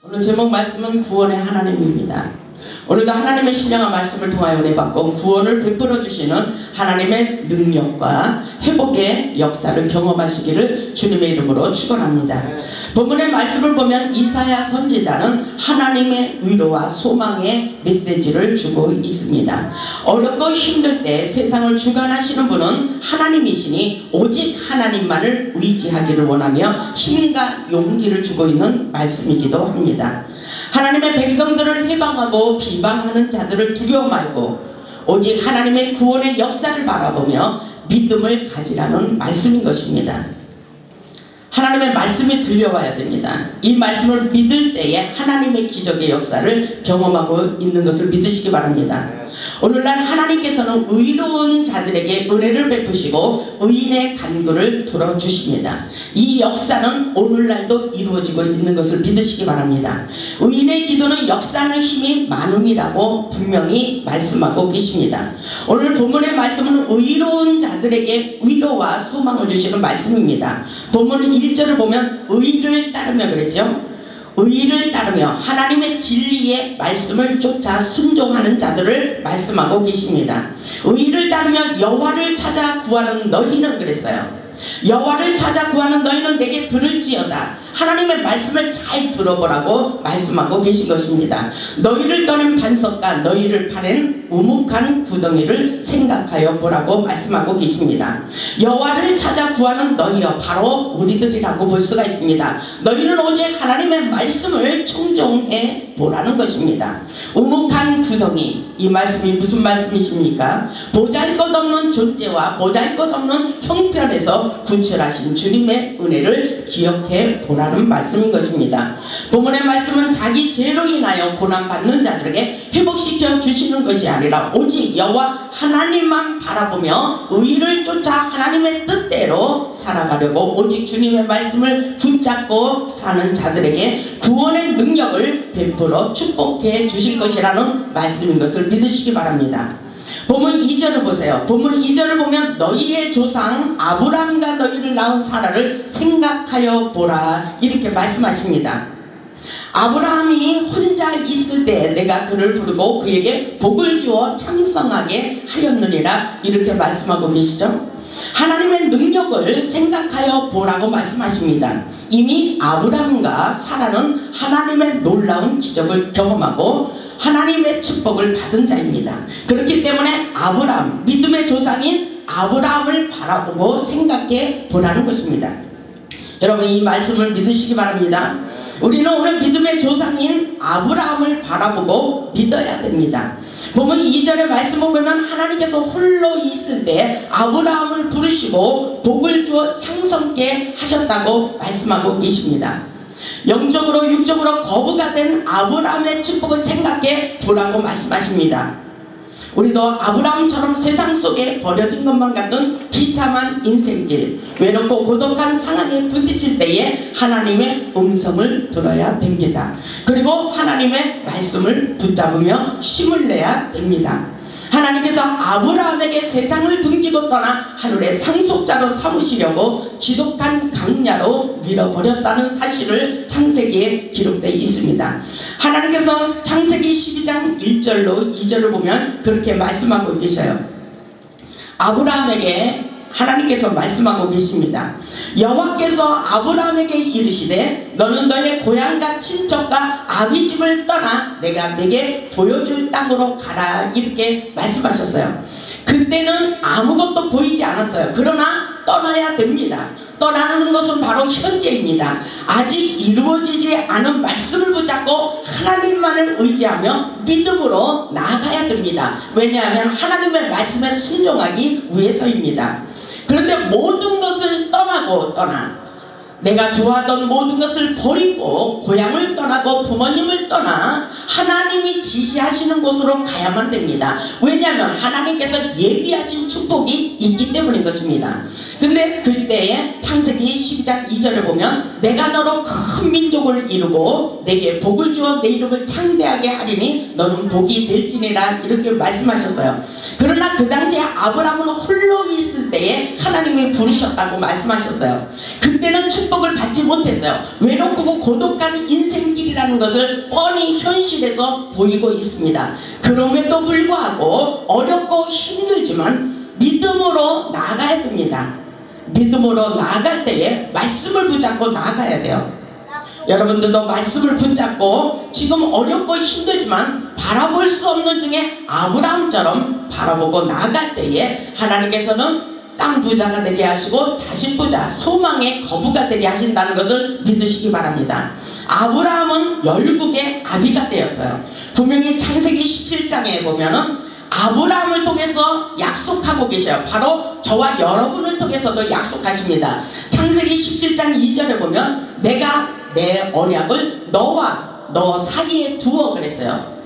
오늘 제목 말씀은 구원의 하나님입니다. 오늘도 하나님의 신령한 말씀을 통하여 은혜 받고 구원을 베풀어 주시는 하나님의 능력과 회복의 역사를 경험하시기를 주님의 이름으로 축원합니다. 본문의 말씀을 보면 이사야 선지자는 하나님의 위로와 소망의 메시지를 주고 있습니다. 어렵고 힘들 때 세상을 주관하시는 분은 하나님이시니 오직 하나님만을 의지하기를 원하며 힘과 용기를 주고 있는 말씀이기도 합니다. 하나님의 백성들을 해방하고 비방하는 자들을 두려워 말고 오직 하나님의 구원의 역사를 바라보며 믿음을 가지라는 말씀인 것입니다. 하나님의 말씀이 들려와야 됩니다. 이 말씀을 믿을 때에 하나님의 기적의 역사를 경험하고 있는 것을 믿으시기 바랍니다. 오늘날 하나님께서는 의로운 자들에게 은혜를 베푸시고 의인의 간구를 들어주십니다. 이 역사는 오늘날도 이루어지고 있는 것을 믿으시기 바랍니다. 의인의 기도는 역사하는 힘이 많음이라고 분명히 말씀하고 계십니다. 오늘 본문의 말씀은 의로운 자들에게 위로와 소망을 주시는 말씀입니다. 본문 1절을 보면 의를 따르며 그랬죠. 의를 따르며 하나님의 진리의 말씀을 쫓아 순종하는 자들을 말씀하고 계십니다. 의를 따르며 여호와를 찾아 구하는 너희는 그랬어요. 여호와를 찾아 구하는 너희는 내게 들을지어다. 하나님의 말씀을 잘 들어보라고 말씀하고 계신 것입니다. 너희를 떠낸 반석과 너희를 파낸 우묵한 구덩이를 생각하여 보라고 말씀하고 계십니다. 여호와를 찾아 구하는 너희여 바로 우리들이라고 볼 수가 있습니다. 너희는 오직 하나님의 말씀을 청종해 보라는 것입니다. 우묵한 구덩이, 이 말씀이 무슨 말씀이십니까? 보잘것없는 존재와 보잘것없는 형편에서 구출하신 주님의 은혜를 기억해 보라는 말씀인 것입니다. 본문의 말씀은 자기 죄로 인하여 고난받는 자들에게 회복시켜 주시는 것이 아니라 오직 여호와 하나님만 바라보며 의를 쫓아 하나님의 뜻대로 살아가려고 오직 주님의 말씀을 붙잡고 사는 자들에게 구원의 능력을 베풀어 축복해 주실 것이라는 말씀인 것을 믿으시기 바랍니다. 본문 2절을 보세요. 본문 2절을 보면 너희의 조상 아브람과 너희를 낳은 사라를 생각하여 보라 이렇게 말씀하십니다. 아브라함이 혼자 있을 때 내가 그를 부르고 그에게 복을 주어 창성하게 하였느니라 이렇게 말씀하고 계시죠. 하나님의 능력을 생각하여 보라고 말씀하십니다. 이미 아브라함과 사라는 하나님의 놀라운 기적을 경험하고 하나님의 축복을 받은 자입니다. 그렇기 때문에 아브라함, 믿음의 조상인 아브라함을 바라보고 생각해 보라는 것입니다. 여러분 이 말씀을 믿으시기 바랍니다. 우리는 오늘 믿음의 조상인 아브라함을 바라보고 믿어야 됩니다. 보면 2절의 말씀을 보면 하나님께서 홀로 있을 때 아브라함을 부르시고 복을 주어 창성케 하셨다고 말씀하고 계십니다. 영적으로 육적으로 거부가 된 아브라함의 축복을 생각해 보라고 말씀하십니다. 우리도 아브라함처럼 세상 속에 버려진 것만 같은 비참한 인생길, 외롭고 고독한 상황에 부딪힐 때에 하나님의 음성을 들어야 됩니다. 그리고 하나님의 말씀을 붙잡으며 힘을 내야 됩니다. 하나님께서 아브라함에게 세상을 등지고 떠나 하늘의 상속자로 삼으시려고 지독한 강야로 밀어버렸다는 사실을 창세기에 기록되어 있습니다. 하나님께서 창세기 12장 1절로 2절을 보면 그렇게 말씀하고 계셔요. 아브라함에게 하나님께서 말씀하고 계십니다. 여호와께서 아브라함에게 이르시되 너는 너의 고향과 친척과 아비집을 떠나 내가 내게 보여줄 땅으로 가라 이렇게 말씀하셨어요. 그때는 아무것도 보이지 않았어요. 그러나 떠나야 됩니다. 떠나는 것은 바로 현재입니다. 아직 이루어지지 않은 말씀을 붙잡고 하나님만을 의지하며 믿음으로 나아가야 됩니다. 왜냐하면 하나님의 말씀에 순종하기 위해서입니다. 그런데 모든 것을 떠나고 내가 좋아하던 모든 것을 버리고 고향을 떠나고 부모님을 떠나 하나님이 지시하시는 곳으로 가야만 됩니다. 왜냐하면 하나님께서 예비하신 축복이 있기 때문인 것입니다. 근데 그때에 창세기 12장 2절을 보면 내가 너로 큰 민족을 이루고 내게 복을 주어 내 이름을 창대하게 하리니 너는 복이 될지니라 이렇게 말씀하셨어요. 그러나 그 당시에 아브라함은 홀로 있을 때에 하나님이 부르셨다고 말씀하셨어요. 그때는 축복을 받지 못했어요. 외롭고 고독한 인생길이라 일이라는 것을 뻔히 현실에서 보이고 있습니다. 그럼에도 불구하고 어렵고 힘들지만 믿음으로 나아가야 됩니다. 믿음으로 나아갈 때에 말씀을 붙잡고 나아가야 돼요. 여러분들도 말씀을 붙잡고 지금 어렵고 힘들지만 바라볼 수 없는 중에 아브라함처럼 바라보고 나아갈 때에 하나님께서는 땅 부자가 되게 하시고 자식 부자, 소망의 거부가 되게 하신다는 것을 믿으시기 바랍니다. 아브라함은 열국의 아비가 되었어요. 분명히 창세기 17장에 보면은 아브라함을 통해서 약속하고 계셔요. 바로 저와 여러분을 통해서도 약속하십니다. 창세기 17장 2절에 보면 내가 내 언약을 너와 너 사이에 두어 그랬어요.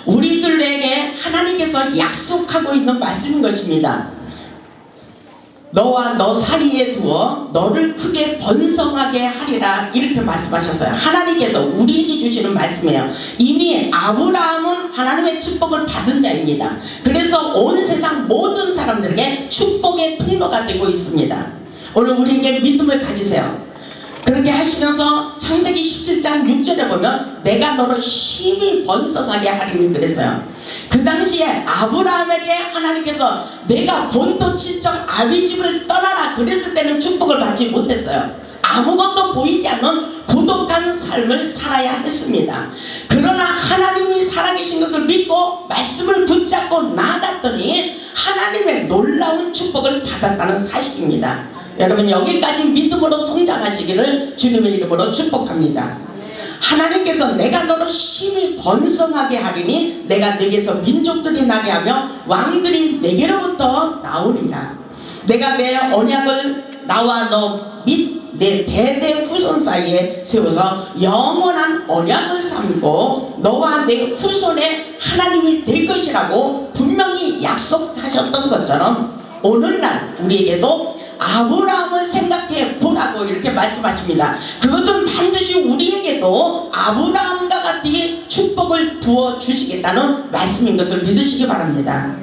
우리들에게 하나님께서 약속하고 있는 말씀인 것입니다. 너와 너 사이에 두어 너를 크게 번성하게 하리라 이렇게 말씀하셨어요. 하나님께서 우리에게 주시는 말씀이에요. 이미 아브라함은 하나님의 축복을 받은 자입니다. 그래서 온 세상 모든 사람들에게 축복의 통로가 되고 있습니다. 오늘 우리에게 믿음을 가지세요. 그렇게 하시면서 창세기 17장 6절에 보면 내가 너를 힘이 번성하게 하리니 그랬어요. 그 당시에 아브라함에게 하나님께서 내가 본토 친척 아비 집을 떠나라 그랬을 때는 축복을 받지 못했어요. 아무것도 보이지 않는 고독한 삶을 살아야 했습니다. 그러나 하나님이 살아계신 것을 믿고 말씀을 붙잡고 나아갔더니 하나님의 놀라운 축복을 받았다는 사실입니다. 여러분 여기까지 믿음으로 성장하시기를 주님의 이름으로 축복합니다. 하나님께서 내가 너를 힘이 번성하게 하리니 내가 내게서 민족들이 나게 하며 왕들이 내게로부터 나오리라. 내가 내 언약을 나와 너 및 내 대대 후손 사이에 세워서 영원한 언약을 삼고 너와 내 후손의 하나님이 될 것이라고 분명히 약속하셨던 것처럼 오늘날 우리에게도 아브라함을 생각해 보라고 이렇게 말씀하십니다. 그것은 반드시 우리에게도 아브라함과 같이 축복을 부어 주시겠다는 말씀인 것을 믿으시기 바랍니다.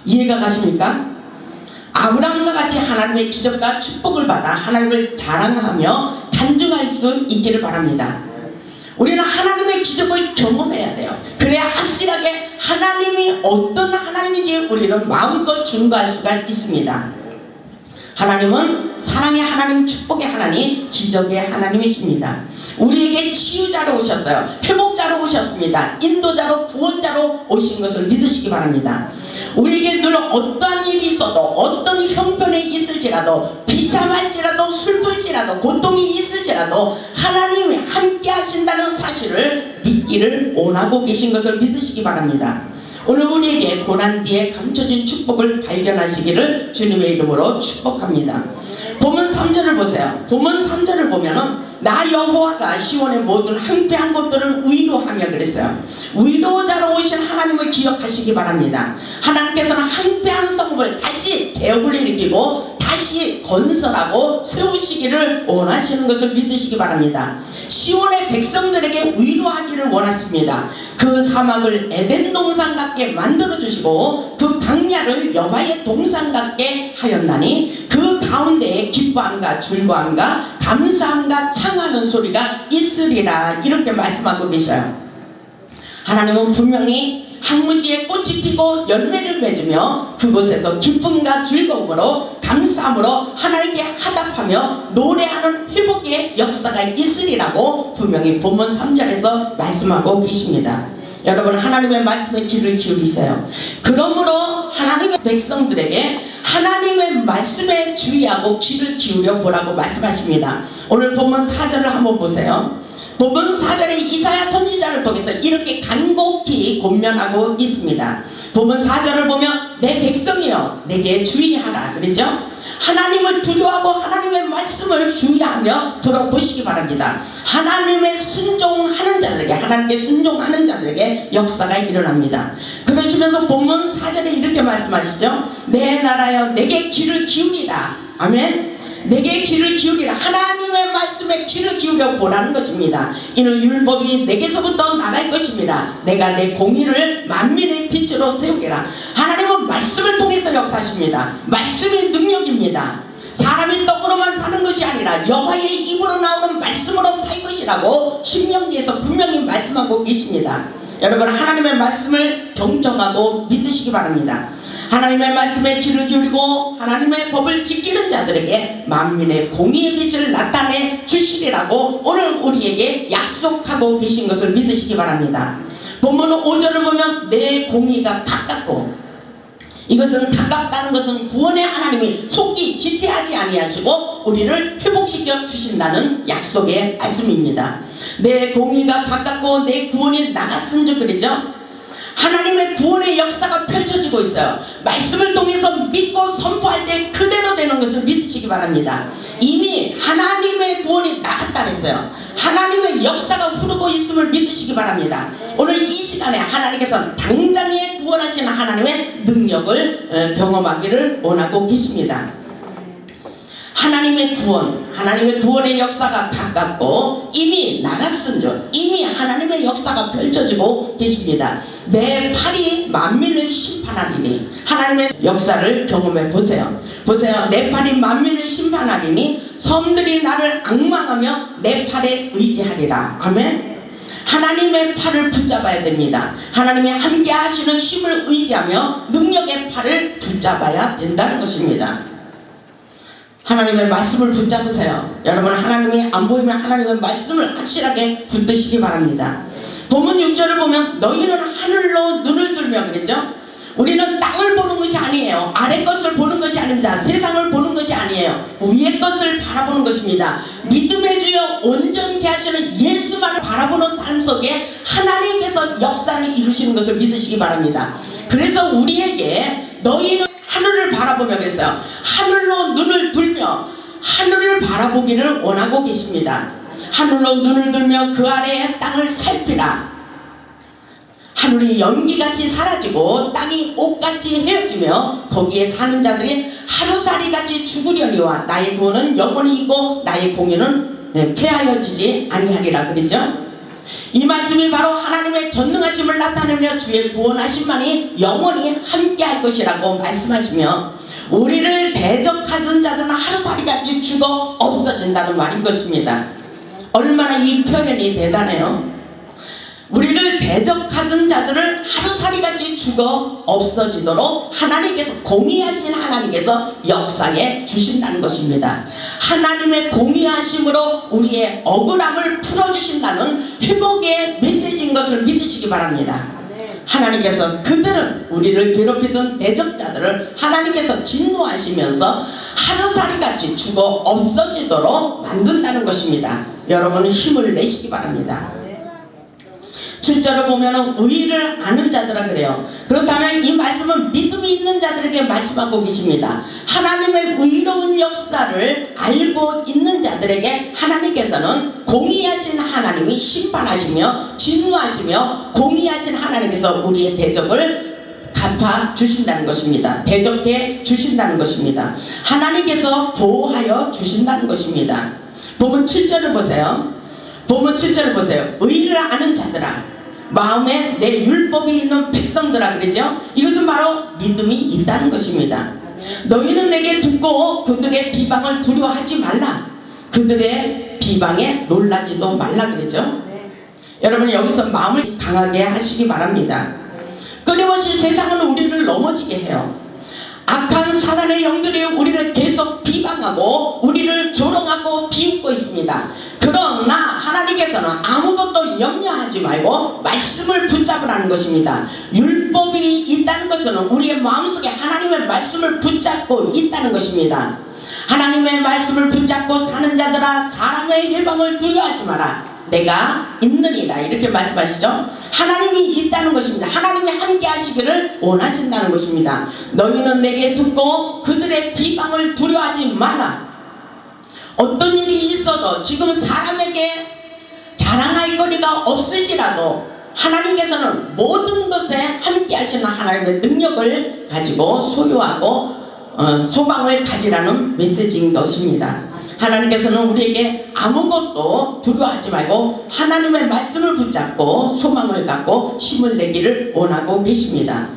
이해가 가십니까? 아브라함과 같이 하나님의 기적과 축복을 받아 하나님을 자랑하며 간증할 수 있기를 바랍니다. 우리는 하나님의 기적을 경험해야 돼요. 그래야 확실하게 하나님이 어떤 하나님인지 우리는 마음껏 증거할 수가 있습니다. 하나님은 사랑의 하나님, 축복의 하나님, 기적의 하나님이십니다. 우리에게 치유자로 오셨어요. 회복자로 오셨습니다. 인도자로, 구원자로 오신 것을 믿으시기 바랍니다. 우리에게 늘 어떠한 일이 있어도, 어떤 형편이 있을지라도, 비참할지라도, 슬플지라도, 고통이 있을지라도 하나님이 함께 하신다는 사실을 믿기를 원하고 계신 것을 믿으시기 바랍니다. 오늘 우리에게 고난 뒤에 감춰진 축복을 발견하시기를 주님의 이름으로 축복합니다. 본문 3절을 보세요. 본문 3절을 보면은 나 여호와가 시온의 모든 황폐한 곳들을 위로하며 그랬어요. 위로자로 오신 하나님을 기억하시기 바랍니다. 하나님께서는 황폐한 성읍을 다시 되어불일으키고 다시 건설하고 세우시기를 원하시는 것을 믿으시기 바랍니다. 시온의 백성들에게 위로하기를 원하십니다. 그 사막을 에덴 동산 같게 만들어주시고 그 강야를 여호와의 동산 같게 하였나니 그 가운데에 기뻐함과 즐거움과 감사함과 창하는 소리가 있으리라 이렇게 말씀하고 계셔요. 하나님은 분명히 황무지에 꽃이 피고 열매를 맺으며 그곳에서 기쁨과 즐거움으로 감사함으로 하나님께 화답하며 노래하는 회복의 역사가 있으리라고 분명히 본문 3절에서 말씀하고 계십니다. 여러분 하나님의 말씀에 귀를 기울이세요. 그러므로 하나님의 백성들에게 하나님의 말씀에 주의하고 귀를 기울여 보라고 말씀하십니다. 오늘 본문 4절을 한번 보세요. 본문 4절에 이사야 선지자를 통해서 이렇게 간곡히 권면하고 있습니다. 본문 4절을 보면 내 백성이여 내게 주의하라 그랬죠? 하나님을 두려워하고 하나님의 말씀을 주의하며 들어보시기 바랍니다. 하나님의 순종하는 자들에게 하나님께 순종하는 자들에게 역사가 일어납니다. 그러시면서 본문 4절에 이렇게 말씀하시죠. 내 나라여 내게 귀를 기울이라. 아멘. 내게 귀를 기울이라. 하나님의 말씀에 귀를 기울여 보라는 것입니다. 이는 율법이 내게서부터 나갈 것입니다. 내가 내 공의를 만민의 빛으로 세우리라. 하나님은 말씀을 통해서 역사하십니다. 말씀이 능력입니다. 사람이 떡으로만 사는 것이 아니라 여호와의 입으로 나오는 말씀으로 살 것이라고 신명기에서 분명히 말씀하고 계십니다. 여러분, 하나님의 말씀을 경청하고 믿으시기 바랍니다. 하나님의 말씀에 귀를 기울이고 하나님의 법을 지키는 자들에게 만민의 공의의 빛을 나타내 주시리라고 오늘 우리에게 약속하고 계신 것을 믿으시기 바랍니다. 본문 5절을 보면 내 공의가 가깝고, 이것은 가깝다는 것은 구원의 하나님이 속히 지체하지 아니하시고 우리를 회복시켜 주신다는 약속의 말씀입니다. 내 공의가 가깝고 내 구원이 나갔은즉 그러죠. 하나님의 구원의 역사가 펼쳐지고 있어요. 말씀을 통해서 믿고 선포할 때 그대로 되는 것을 믿으시기 바랍니다. 이미 하나님의 구원이 나갔다 그랬어요. 하나님의 역사가 흐르고 있음을 믿으시기 바랍니다. 오늘 이 시간에 하나님께서 당장에 구원하시는 하나님의 능력을 경험하기를 원하고 계십니다. 하나님의 구원, 하나님의 구원의 역사가 가깝고 이미 나갔은즉, 이미 하나님의 역사가 펼쳐지고 계십니다. 내 팔이 만민을 심판하리니, 하나님의 역사를 경험해 보세요. 보세요. 내 팔이 만민을 심판하리니 섬들이 나를 앙망하며 내 팔에 의지하리라. 아멘. 하나님의 팔을 붙잡아야 됩니다. 하나님이 함께 하시는 힘을 의지하며 능력의 팔을 붙잡아야 된다는 것입니다. 하나님의 말씀을 붙잡으세요. 여러분, 하나님이 안 보이면 하나님의 말씀을 확실하게 붙드시기 바랍니다. 본문 6절을 보면 너희는 하늘로 눈을 들며 그랬죠. 우리는 땅을 보는 것이 아니에요. 아래 것을 보는 것이 아닙니다. 세상을 보는 것이 아니에요. 위의 것을 바라보는 것입니다. 믿음의 주여 온전케 하시는 예수만을 바라보는 삶 속에 하나님께서 역사를 이루시는 것을 믿으시기 바랍니다. 그래서 우리에게 너희는 하늘을 바라보며 그랬어요. 하늘로 눈을 들며 하늘을 바라보기를 원하고 계십니다. 하늘로 눈을 들며 그 아래의 땅을 살피라. 하늘이 연기같이 사라지고 땅이 옷같이 헤어지며 거기에 사는 자들이 하루살이같이 죽으려니와 나의 구원은 영원히 있고 나의 공의는 폐하여지지 아니하리라 그랬죠. 이 말씀이 바로 하나님의 전능하심을 나타내며 주의 구원하심만이 영원히 함께할 것이라고 말씀하시며, 우리를 대적하던 자들은 하루살이같이 죽어 없어진다는 말인 것입니다. 얼마나 이 표현이 대단해요. 우리를 대적하던 자들을 하루살이같이 죽어 없어지도록 하나님께서, 공의하신 하나님께서 역사해 주신다는 것입니다. 하나님의 공의하심으로 우리의 억울함을 풀어주신다는 회복의 메시지인 것을 믿으시기 바랍니다. 하나님께서 그들은 우리를 괴롭히던 대적자들을 하나님께서 진노하시면서 하루살이같이 죽어 없어지도록 만든다는 것입니다. 여러분은 힘을 내시기 바랍니다. 7절을 보면 의를 아는 자들아 그래요. 그렇다면 이 말씀은 믿음이 있는 자들에게 말씀하고 계십니다. 하나님의 의로운 역사를 알고 있는 자들에게 하나님께서는 공의하신 하나님이 심판하시며 진노하시며 공의하신 하나님께서 우리의 대적을 갚아 주신다는 것입니다. 대적해 주신다는 것입니다. 하나님께서 보호하여 주신다는 것입니다. 본문 7절을 보세요. 본문 7절을 보세요. 의를 아는 자들아, 마음에 내 율법이 있는 백성들아 그러죠. 이것은 바로 믿음이 있다는 것입니다. 너희는 내게 듣고 그들의 비방을 두려워하지 말라. 그들의 비방에 놀라지도 말라 그러죠. 여러분, 여기서 마음을 강하게 하시기 바랍니다. 끊임없이 세상은 우리를 넘어지게 해요. 악한 사단의 영들이 우리를 계속 비방하고 우리를 조롱하고 비웃고 있습니다. 그러나 하나님께서는 아무것도 염려하지 말고 말씀을 붙잡으라는 것입니다. 율법이 있다는 것은 우리의 마음속에 하나님의 말씀을 붙잡고 있다는 것입니다. 하나님의 말씀을 붙잡고 사는 자들아, 사람의 해방을 두려워하지 마라. 내가 있느니라, 이렇게 말씀하시죠. 하나님이 있다는 것입니다. 하나님이 함께 하시기를 원하신다는 것입니다. 너희는 내게 듣고 그들의 비방을 두려워하지 말라. 어떤 일이 있어도 지금 사람에게 자랑할 거리가 없을지라도 하나님께서는 모든 것에 함께 하시는 하나님의 능력을 가지고 소유하고 소망을 가지라는 메시지인 것입니다. 하나님께서는 우리에게 아무것도 두려워하지 말고 하나님의 말씀을 붙잡고 소망을 갖고 힘을 내기를 원하고 계십니다.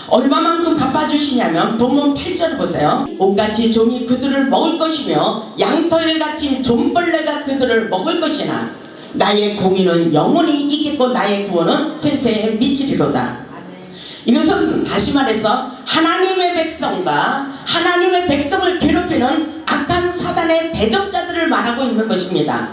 얼마만큼 갚아주시냐면 본문 8절 보세요. 옷같이 좀이 그들을 먹을 것이며 양털같이 좀벌레가 그들을 먹을 것이나 나의 공의는 영원히 있겠고 나의 구원은 세세에 미치리로다. 이것은 다시 말해서 하나님의 백성과 하나님의 백성을 괴롭히는 악한 사단의 대적자들을 말하고 있는 것입니다.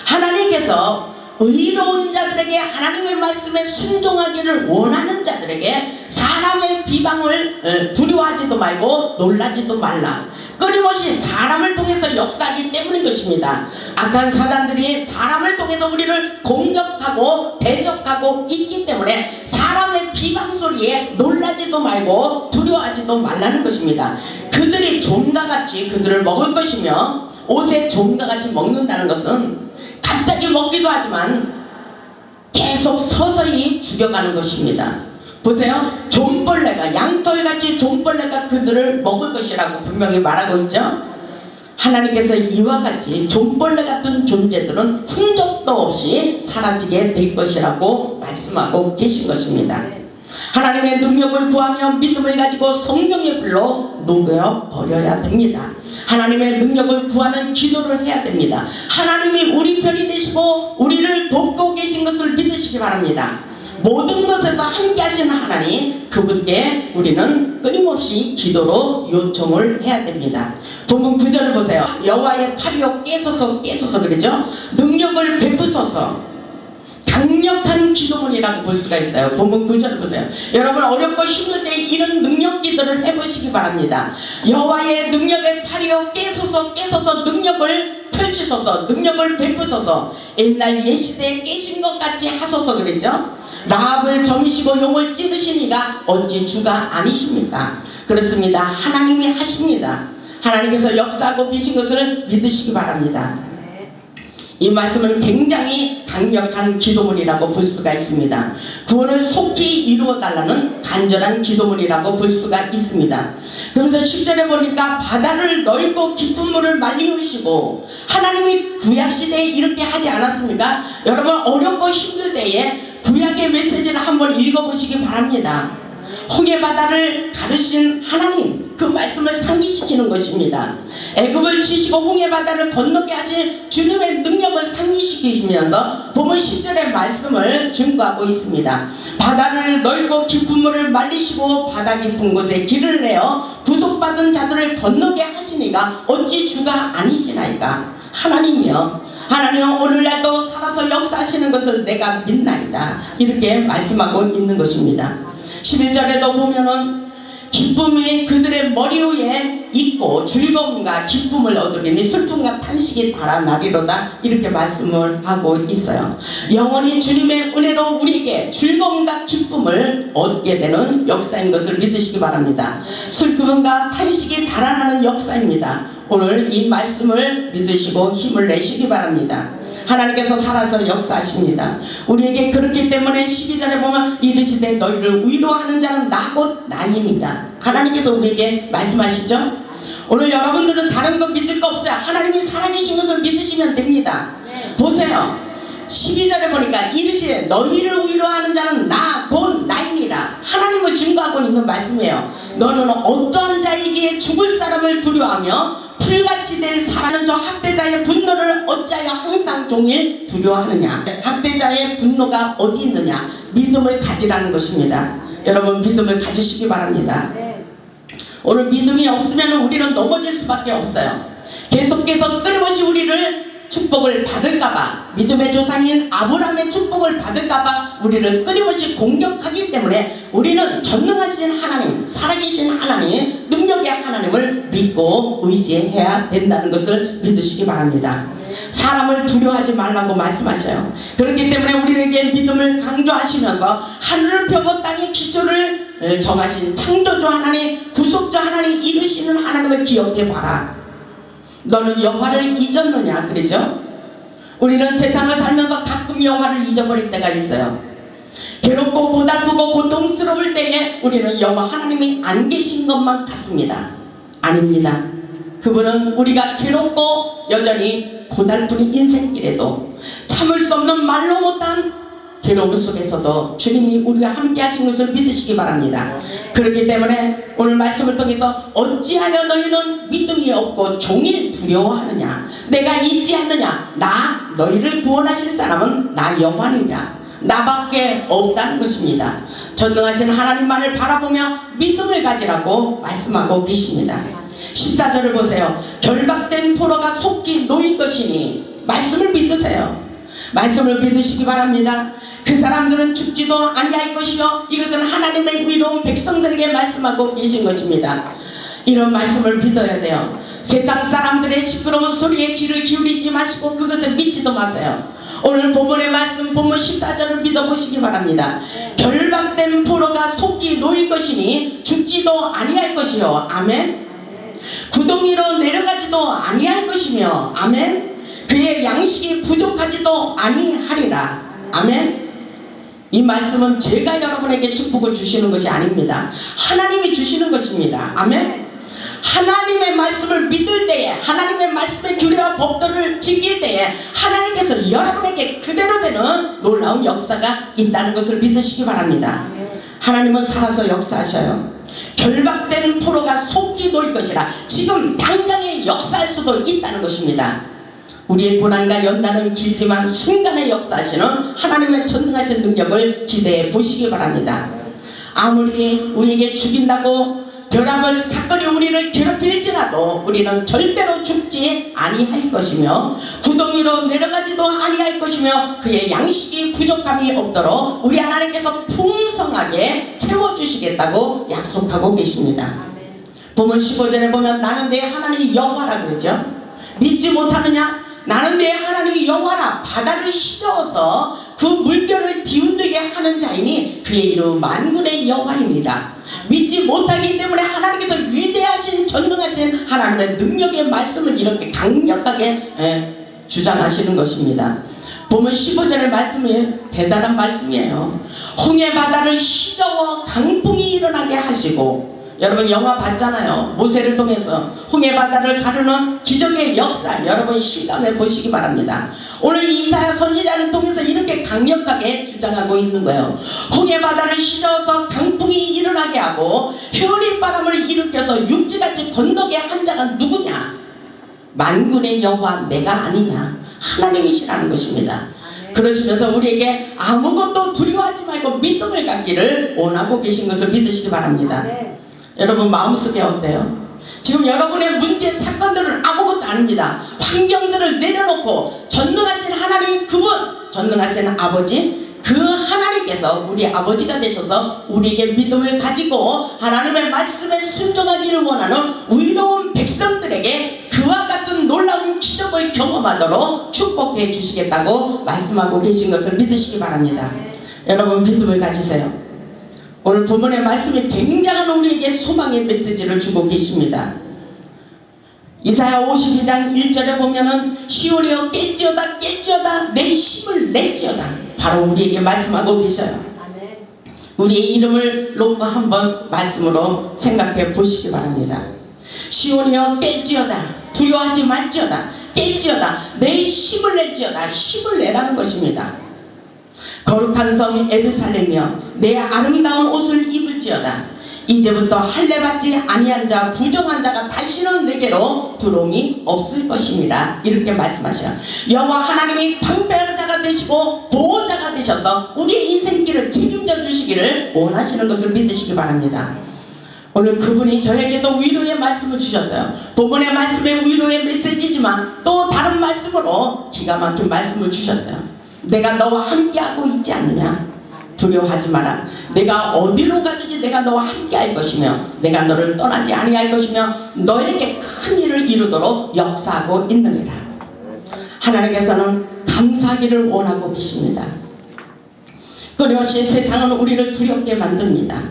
하나님께서 의로운 자들에게 하나님의 말씀에 순종하기를 원하는 자들에게 사람의 비방을 두려워하지도 말고 놀라지도 말라. 끊임없이 사람을 통해서 역사하기 때문인 것입니다. 악한 사단들이 사람을 통해서 우리를 공격하고 대적하고 있기 때문에 사람의 비방 소리에 놀라지도 말고 두려워하지도 말라는 것입니다. 그들이 좀과 같이 그들을 먹을 것이며 옷에 좀과 같이 먹는다는 것은 갑자기 먹기도 하지만 계속 서서히 죽여가는 것입니다. 보세요. 좀벌레가 양털같이 좀벌레가 그들을 먹을 것이라고 분명히 말하고 있죠. 하나님께서 이와 같이 좀벌레 같은 존재들은 흔적도 없이 사라지게 될 것이라고 말씀하고 계신 것입니다. 하나님의 능력을 구하며 믿음을 가지고 성령의 불로 녹여 버려야 됩니다. 하나님의 능력을 구하면 기도를 해야 됩니다. 하나님이 우리 편이 되시고 우리를 돕고 계신 것을 믿으시기 바랍니다. 모든 것에서 함께 하시는 하나님, 그분께 우리는 끊임없이 기도로 요청을 해야 됩니다. 본문 9절을 보세요. 여호와의 팔이여 깨소서 그러죠. 능력을 베푸소서. 강력한 기도문이라고 볼 수가 있어요. 본문 9절을 보세요. 여러분 어렵고 힘들 때 이런 능력 기도를 해보시기 바랍니다. 여호와의 능력의 팔이여 깨소서 능력을 펼치소서, 능력을 베푸소서. 옛날 옛시대에 깨신 것 같이 하소서 그랬죠. 라합을 점이시고 용을 찌르신 이가 어찌 주가 아니십니까? 그렇습니다. 하나님이 하십니다. 하나님께서 역사하고 계신 것을 믿으시기 바랍니다. 이 말씀은 굉장히 강력한 기도문이라고 볼 수가 있습니다. 구원을 속히 이루어달라는 간절한 기도문이라고 볼 수가 있습니다. 그러면서 10절에 보니까 바다를 넓고 깊은 물을 말리우시고, 하나님이 구약시대에 이렇게 하지 않았습니까? 여러분 어렵고 힘들 때에 구약의 메시지를 한번 읽어보시기 바랍니다. 홍해바다를 가르신 하나님, 그 말씀을 상기시키는 것입니다. 애굽을 치시고 홍해바다를 건너게 하신 주님의 능력을 상기시키시면서 본문 10절의 말씀을 증거하고 있습니다. 바다를 넓고 깊은 물을 말리시고 바다 깊은 곳에 길을 내어 구속받은 자들을 건너게 하시니가 어찌 주가 아니시나이까? 하나님이여, 하나님은 오늘날도 살아서 역사하시는 것을 내가 믿나이다. 이렇게 말씀하고 있는 것입니다. 11절에도 보면은 기쁨이 그들의 머리 위에 있고 즐거움과 기쁨을 얻으리니 슬픔과 탄식이 달아나리로다. 이렇게 말씀을 하고 있어요. 영원히 주님의 은혜로 우리에게 즐거움과 기쁨을 얻게 되는 역사인 것을 믿으시기 바랍니다. 슬픔과 탄식이 달아나는 역사입니다. 오늘 이 말씀을 믿으시고 힘을 내시기 바랍니다. 하나님께서 살아서 역사하십니다. 우리에게 그렇기 때문에 12절에 보면 이르시되 너희를 위로하는 자는 나 곧 나임이다. 하나님께서 우리에게 말씀하시죠. 오늘 여러분들은 다른 거 믿을 거 없어요. 하나님이 살아계신 것을 믿으시면 됩니다. 보세요. 12절에 보니까 이르시되 너희를 위로하는 자는 나 곧 나임이라. 하나님을 증거하고 있는 말씀이에요. 너는 어떠한 자에게 죽을 사람을 두려워하며 풀같이 된 사람은 저 학대자의 분노를 어찌하여 항상 종일 두려워하느냐. 학대자의 분노가 어디 있느냐. 믿음을 가지라는 것입니다. 여러분 믿음을 가지시기 바랍니다. 오늘 믿음이 없으면 우리는 넘어질 수밖에 없어요. 계속해서 끊임없이 우리를 축복을 받을까봐, 믿음의 조상인 아브라함의 축복을 받을까봐 우리를 끊임없이 공격하기 때문에 우리는 전능하신 하나님, 살아계신 하나님, 능력의 하나님을 믿고 의지해야 된다는 것을 믿으시기 바랍니다. 사람을 두려워하지 말라고 말씀하셔요. 그렇기 때문에 우리에게 믿음을 강조하시면서 하늘을 펴고 땅의 기초를 정하신 창조주 하나님, 구속주 하나님, 이루시는 하나님을 기억해봐라. 너는 여호와를 잊었느냐 그러죠. 우리는 세상을 살면서 가끔 여호와를 잊어버릴 때가 있어요. 괴롭고 고달프고 고통스러울 때에 우리는 여호와 하나님이 안 계신 것만 같습니다. 아닙니다. 그분은 우리가 괴롭고 여전히 고달픈 인생길에도 참을 수 없는 말로 못한 괴로움 속에서도 주님이 우리와 함께 하신 것을 믿으시기 바랍니다. 그렇기 때문에 오늘 말씀을 통해서 어찌하여 너희는 믿음이 없고 종일 두려워하느냐, 내가 있지 않느냐, 나 너희를 구원하실 사람은 나 여호와니라, 나밖에 없다는 것입니다. 전능하신 하나님만을 바라보며 믿음을 가지라고 말씀하고 계십니다. 14절을 보세요. 결박된 포로가 속히 놓인 것이니, 말씀을 믿으세요. 말씀을 믿으시기 바랍니다. 그 사람들은 죽지도 아니할 것이요, 이것은 하나님의 의로운 백성들에게 말씀하고 계신 것입니다. 이런 말씀을 믿어야 돼요. 세상 사람들의 시끄러운 소리에 귀를 기울이지 마시고 그것을 믿지도 마세요. 오늘 본문의 말씀, 본문 14절을 믿어보시기 바랍니다. 결박된 포로가 속히 놓일 것이니 죽지도 아니할 것이요, 아멘. 구덩이로 내려가지도 아니할 것이며, 아멘. 그의 양식이 부족하지도 아니하리라, 아멘. 이 말씀은 제가 여러분에게 축복을 주시는 것이 아닙니다. 하나님이 주시는 것입니다. 아멘. 하나님의 말씀을 믿을 때에, 하나님의 말씀의 규례와 법도를 지킬 때에 하나님께서 여러분에게 그대로 되는 놀라운 역사가 있다는 것을 믿으시기 바랍니다. 하나님은 살아서 역사하셔요. 결박된 포로가 속히 놓일 것이라, 지금 당장에 역사할 수도 있다는 것입니다. 우리의 고난과 연단은 길지만 순간에 역사하시는 하나님의 전능하신 능력을 기대해 보시기 바랍니다. 아무리 우리에게 죽인다고 벼락을 사건이 우리를 괴롭힐지라도 우리는 절대로 죽지 아니할 것이며 구덩이로 내려가지도 아니할 것이며 그의 양식이 부족함이 없도록 우리 하나님께서 풍성하게 채워주시겠다고 약속하고 계십니다. 본문 15절에 보면 나는 내 하나님 여호와라 그러죠. 믿지 못하느냐? 나는 내 하나님이 여호와라. 바다를 휘저어서 그 물결을 뒤흔들게 하는 자이니 그의 이름 만군의 여호와입니다. 믿지 못하기 때문에 하나님께서 위대하신 전능하신 하나님의 능력의 말씀을 이렇게 강력하게 주장하시는 것입니다. 보면 15절의 말씀이 대단한 말씀이에요. 홍해 바다를 휘저어 강풍이 일어나게 하시고, 여러분 영화 봤잖아요. 모세를 통해서 홍해 바다를 가르는 기적의 역사, 여러분 실감해 보시기 바랍니다. 오늘 이사야 선지자를 통해서 이렇게 강력하게 주장하고 있는 거예요. 홍해 바다를 휘저어서 강풍이 일어나게 하고 효리바람을 일으켜서 육지같이 건너게 한 자가 누구냐? 만군의 여호와 내가 아니냐? 하나님이시라는 것입니다. 그러시면서 우리에게 아무것도 두려워하지 말고 믿음을 갖기를 원하고 계신 것을 믿으시기 바랍니다. 여러분 마음속에 어때요? 지금 여러분의 문제 사건들은 아무것도 아닙니다. 환경들을 내려놓고 전능하신 하나님, 그분 전능하신 아버지, 그 하나님께서 우리 아버지가 되셔서 우리에게 믿음을 가지고 하나님의 말씀에 순종하기를 원하는 의로운 백성들에게 그와 같은 놀라운 기적을 경험하도록 축복해 주시겠다고 말씀하고 계신 것을 믿으시기 바랍니다. 여러분 믿음을 가지세요. 오늘 본문의 말씀이 굉장한 우리에게 소망의 메시지를 주고 계십니다. 이사야 52장 1절에 보면은 시온이여 깰지어다 깰지어다 내 힘을 낼지어다, 바로 우리에게 말씀하고 계셔요. 우리의 이름을 놓고 한번 말씀으로 생각해 보시기 바랍니다. 시온이여 깰지어다, 두려워하지 말지어다, 깰지어다 내 힘을 낼지어다, 힘을 내라는 것입니다. 거룩한 성 예루살렘이여 내 아름다운 옷을 입을지어다. 이제부터 할례받지 아니한 자 부정한 자가 다시는 내게로 들어옴이 없을 것입니다. 이렇게 말씀하셔요. 여호와 하나님이 방패자가 되시고 보호자가 되셔서 우리의 인생길을 책임져 주시기를 원하시는 것을 믿으시기 바랍니다. 오늘 그분이 저에게도 위로의 말씀을 주셨어요. 본문의 말씀의 위로의 메시지지만 또 다른 말씀으로 기가 막힌 말씀을 주셨어요. 내가 너와 함께하고 있지 않느냐? 두려워하지 마라. 내가 어디로 가든지 내가 너와 함께할 것이며 내가 너를 떠나지 아니할 것이며 너에게 큰 일을 이루도록 역사하고 있느니라. 하나님께서는 감사하기를 원하고 계십니다. 그것이 세상은 우리를 두렵게 만듭니다.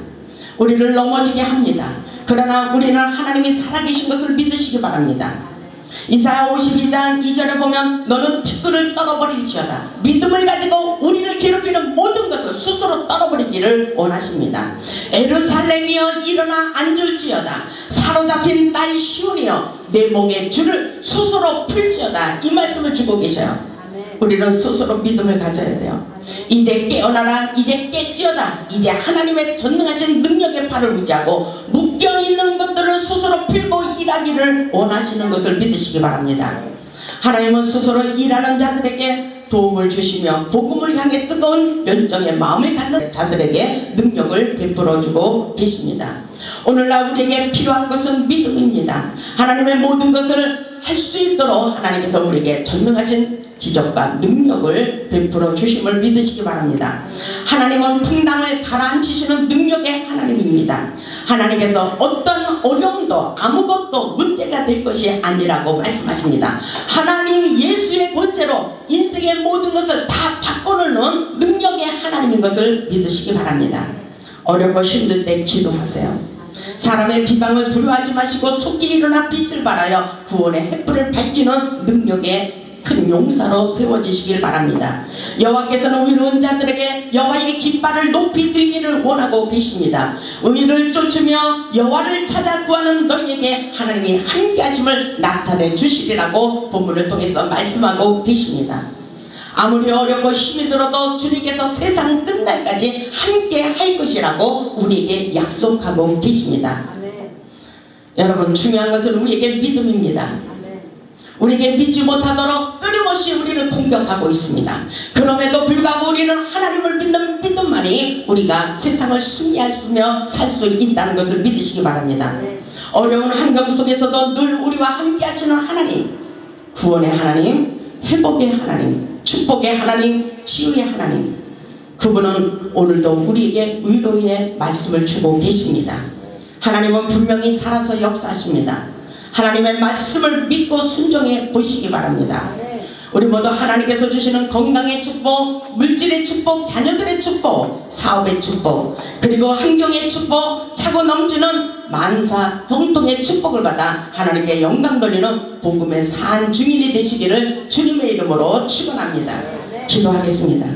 우리를 넘어지게 합니다. 그러나 우리는 하나님이 살아계신 것을 믿으시기 바랍니다. 이사야 52장 2절에 보면 너는 티끌을 떨어버릴지어다. 믿음을 가지고 우리를 괴롭히는 모든 것을 스스로 떨어버리기를 원하십니다. 예루살렘이여 일어나 앉을지어다. 사로잡힌 딸 시온이여 내 목의 줄을 스스로 풀지어다. 이 말씀을 주고 계셔요. 우리는 스스로 믿음을 가져야 돼요. 이제 깨어나라, 이제 깨지어다. 이제 하나님의 전능하신 능력의 팔을 의지하고 묶여있는 것들을 스스로 풀고 일하기를 원하시는 것을 믿으시기 바랍니다. 하나님은 스스로 일하는 자들에게 도움을 주시며 복음을 향해 뜨거운 열정의 마음을 갖는 자들에게 능력을 베풀어주고 계십니다. 오늘날 우리에게 필요한 것은 믿음입니다. 하나님의 모든 것을 할 수 있도록 하나님께서 우리에게 전능하신 기적과 능력을 베풀어 주심을 믿으시기 바랍니다. 하나님은 풍랑을 가라앉히시는 능력의 하나님입니다. 하나님께서 어떤 어려움도 아무것도 문제가 될 것이 아니라고 말씀하십니다. 하나님 예수의 권세로 인생의 모든 것을 다 바꿔놓는 능력의 하나님인 것을 믿으시기 바랍니다. 어렵고 힘들 때 기도하세요. 사람의 비방을 두려워하지 마시고 속히 일어나 빛을 발하여 구원의 햇불을 밝히는 능력의 큰 용사로 세워지시길 바랍니다. 여호와께서는 의로운 자들에게 여호와의 깃발을 높이 들기를 원하고 계십니다. 의를 쫓으며 여호와를 찾아 구하는 너희에게 하나님이 함께하심을 나타내 주시리라고 본문을 통해서 말씀하고 계십니다. 아무리 어렵고 힘이 들어도 주님께서 세상 끝날까지 함께 할 것이라고 우리에게 약속하고 계십니다. 아멘. 여러분, 중요한 것은 우리에게 믿음입니다. 아멘. 우리에게 믿지 못하도록 끊임없이 우리를 공격하고 있습니다. 그럼에도 불구하고 우리는 하나님을 믿는 믿음만이 우리가 세상을 승리하며 살 수 있다는 것을 믿으시기 바랍니다. 아멘. 어려운 환경 속에서도 늘 우리와 함께 하시는 하나님, 구원의 하나님, 회복의 하나님, 축복의 하나님, 치유의 하나님, 그분은 오늘도 우리에게 위로의 말씀을 주고 계십니다. 하나님은 분명히 살아서 역사하십니다. 하나님의 말씀을 믿고 순종해 보시기 바랍니다. 우리 모두 하나님께서 주시는 건강의 축복, 물질의 축복, 자녀들의 축복, 사업의 축복, 그리고 환경의 축복, 차고 넘치는 만사 형통의 축복을 받아 하나님께 영광 돌리는 복음의 산 증인이 되시기를 주님의 이름으로 축원합니다. 기도하겠습니다.